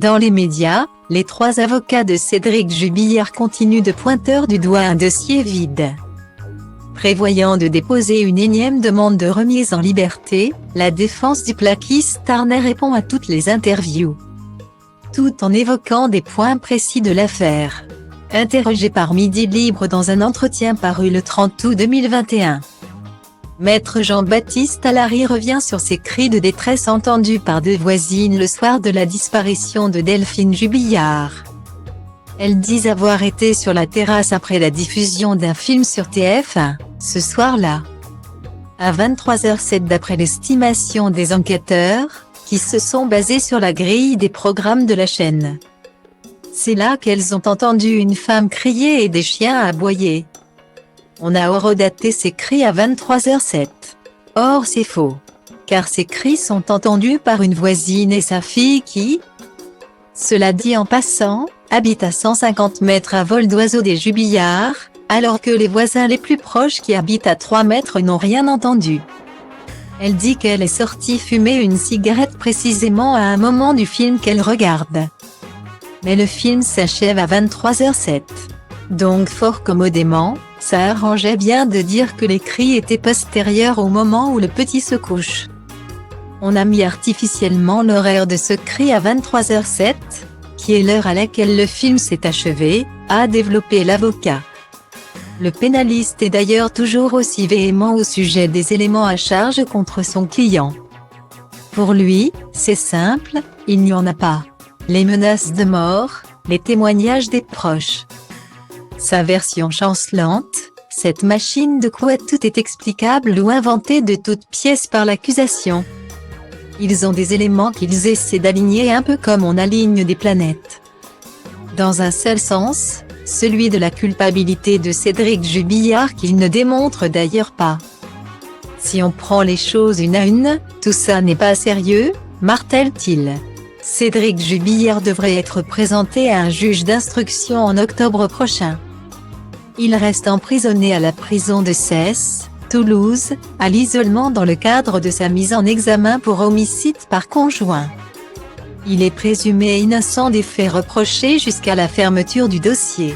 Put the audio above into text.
Dans les médias, les 3 avocats de Cédric Jubillard continuent de pointer du doigt un dossier vide. Prévoyant de déposer une énième demande de remise en liberté, la défense du plaquiste Tarnet répond à toutes les interviews, tout en évoquant des points précis de l'affaire. Interrogé par Midi Libre dans un entretien paru le 30 août 2021, Maître Jean-Baptiste Allary revient sur ces cris de détresse entendus par 2 voisines le soir de la disparition de Delphine Jubillard. Elles disent avoir été sur la terrasse après la diffusion d'un film sur TF1, ce soir-là, à 23h07 d'après l'estimation des enquêteurs, qui se sont basés sur la grille des programmes de la chaîne. C'est là qu'elles ont entendu une femme crier et des chiens aboyer. On a horodaté ces cris à 23h07. Or c'est faux, car ces cris sont entendus par une voisine et sa fille qui, cela dit en passant, habite à 150 mètres à vol d'oiseau des Jubillards, alors que les voisins les plus proches qui habitent à 3 mètres n'ont rien entendu. Elle dit qu'elle est sortie fumer une cigarette précisément à un moment du film qu'elle regarde. Mais le film s'achève à 23h07. Donc fort commodément, ça arrangeait bien de dire que les cris étaient postérieurs au moment où le petit se couche. On a mis artificiellement l'horaire de ce cri à 23h07, qui est l'heure à laquelle le film s'est achevé, a développé l'avocat. Le pénaliste est d'ailleurs toujours aussi véhément au sujet des éléments à charge contre son client. Pour lui, c'est simple, il n'y en a pas. Les menaces de mort, les témoignages des proches. Sa version chancelante, cette machine de quoi tout est explicable ou inventé de toutes pièces par l'accusation. Ils ont des éléments qu'ils essaient d'aligner un peu comme on aligne des planètes. Dans un seul sens, celui de la culpabilité de Cédric Jubillard qu'il ne démontre d'ailleurs pas. Si on prend les choses une à une, tout ça n'est pas sérieux, martèle-t-il. Cédric Jubillard devrait être présenté à un juge d'instruction en octobre prochain. Il reste emprisonné à la prison de Cesse, Toulouse, à l'isolement dans le cadre de sa mise en examen pour homicide par conjoint. Il est présumé innocent des faits reprochés jusqu'à la fermeture du dossier.